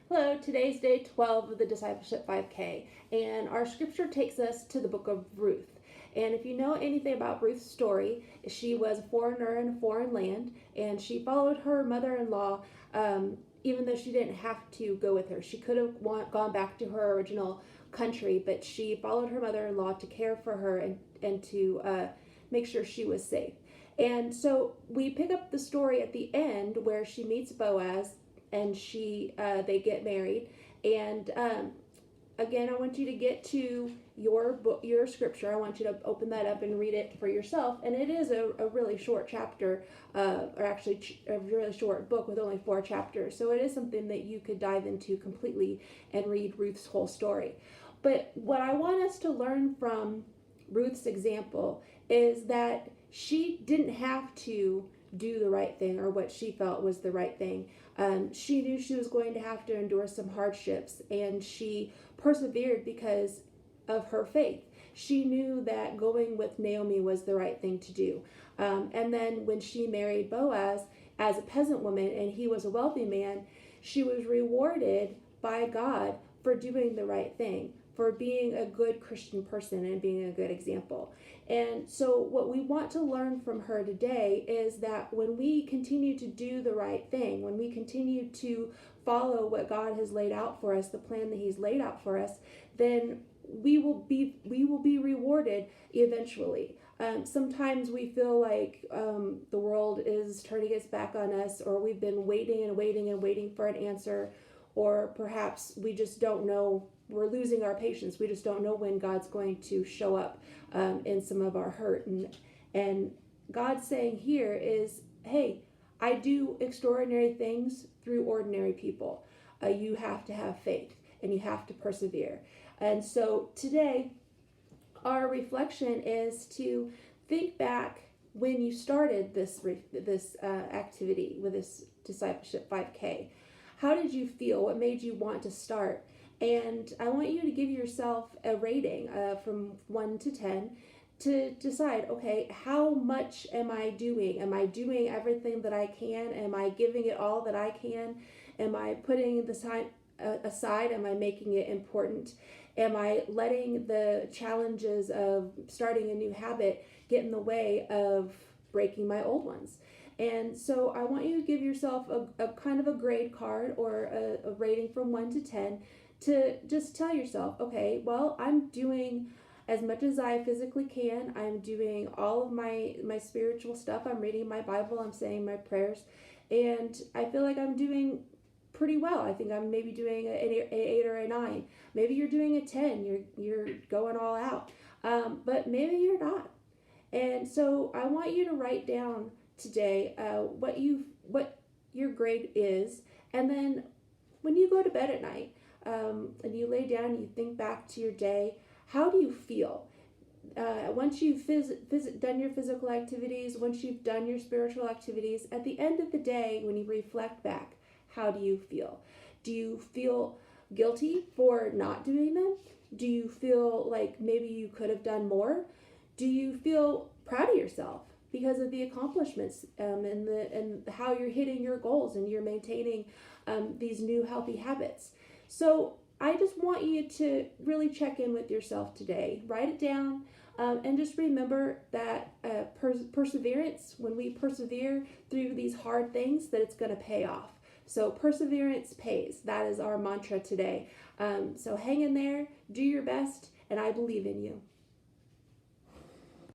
Hello, today's day 12 of the Discipleship 5K, and our scripture takes us to the book of Ruth. And if you know anything about Ruth's story, she was a foreigner in a foreign land, and she followed her mother-in-law, even though she didn't have to go with her. She could have gone back to her original country, but she followed her mother-in-law to care for her and to make sure she was safe. And so we pick up the story at the end where she meets Boaz and they get married. And again, I want you to get to your book, your scripture. I want you to open that up and read it for yourself. And it is a really short chapter, or actually a really short book with only 4 chapters. So it is something that you could dive into completely and read Ruth's whole story. But what I want us to learn from Ruth's example is that she didn't have to do the right thing or what she felt was the right thing. She knew she was going to have to endure some hardships, and she persevered because of her faith. She knew that going with Naomi was the right thing to do. And then when she married Boaz as a peasant woman and he was a wealthy man, she was rewarded by God for doing the right thing, for being a good Christian person and being a good example. And so what we want to learn from her today is that when we continue to do the right thing, when we continue to follow what God has laid out for us, the plan that He's laid out for us, then we will be rewarded eventually. Sometimes we feel like the world is turning its back on us, or we've been waiting and waiting and waiting for an answer, or perhaps we just don't know. We're losing our patience. We just don't know when God's going to show up in some of our hurt. And God's saying here is, hey, I do extraordinary things through ordinary people. You have to have faith and you have to persevere. And so today, our reflection is to think back when you started this activity with this Discipleship 5K. How did you feel? What made you want to start? And I want you to give yourself a rating from 1 to 10 to decide, okay, how much am I doing? Am I doing everything that I can? Am I giving it all that I can? Am I putting the time aside? Am I making it important? Am I letting the challenges of starting a new habit get in the way of breaking my old ones? And so I want you to give yourself a kind of a grade card or a rating from 1 to 10 to just tell yourself, okay, well, I'm doing as much as I physically can. I'm doing all of my spiritual stuff. I'm reading my Bible. I'm saying my prayers. And I feel like I'm doing pretty well. I think I'm maybe doing an 8 or a 9. Maybe you're doing a 10. You're going all out. But maybe you're not. And so I want you to write down today what your grade is, and then when you go to bed at night and you lay down and you think back to your day, how do you feel? Once you've done your physical activities, once you've done your spiritual activities, at the end of the day, when you reflect back, how do you feel? Do you feel guilty for not doing them? Do you feel like maybe you could have done more? Do you feel proud of yourself because of the accomplishments and how you're hitting your goals and you're maintaining these new healthy habits? So I just want you to really check in with yourself today. Write it down and just remember that perseverance, when we persevere through these hard things, that it's going to pay off. So perseverance pays. That is our mantra today. So hang in there, do your best, and I believe in you.